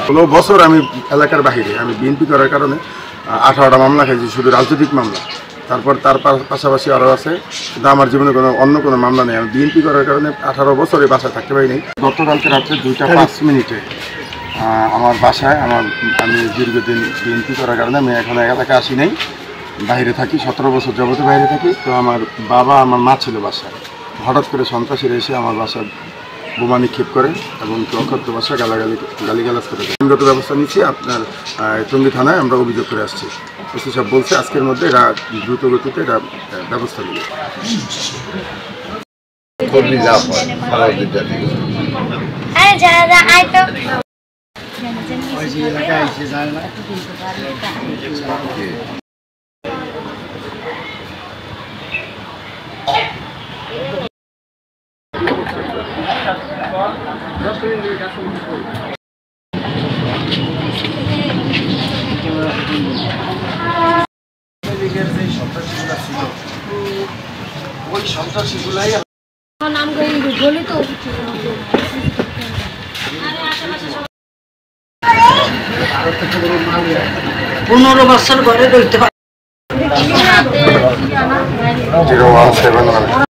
ষোলো বছর আমি এলাকার বাহিরে, আমি বিএনপি করার কারণে 18টা মামলা খাইছি, শুধু রাজনৈতিক মামলা। তারপর তার পাশাপাশি আরও আছে, কিন্তু আমার জীবনে অন্য কোনো মামলা নেই। আমি বিএনপি করার কারণে 18 বছরে বাসায় থাকতে পারিনি। গতকালকে রাত্রে 2টা 5 মিনিটে আমার বাসায় আমি দীর্ঘদিন বিএনপি করার কারণে আমি এখন এলাকায় আসি নাই, বাইরে থাকি, 17 বছর যাবতীয় বাইরে থাকি। তো আমার বাবা আমার মা ছিল বাসায়, হঠাৎ করে সন্ত্রাসীরা এসে আমার বাসায় বোমা নিক্ষেপ করে এবং অকথ্য ভাষায় গালিগালাজ করে। আইনগত ব্যবস্থা নিচ্ছি, আপনার টঙ্গী থানায় আমরা অভিযোগ করে আসছি। ওসি সব বলছে আজকের মধ্যে এরা দ্রুত গতিতে এটা ব্যবস্থা নেবে। ওই সন্ত্রাসীগুলাই নাম বলি তো 15 বছর ঘরে রইতে হয়। 017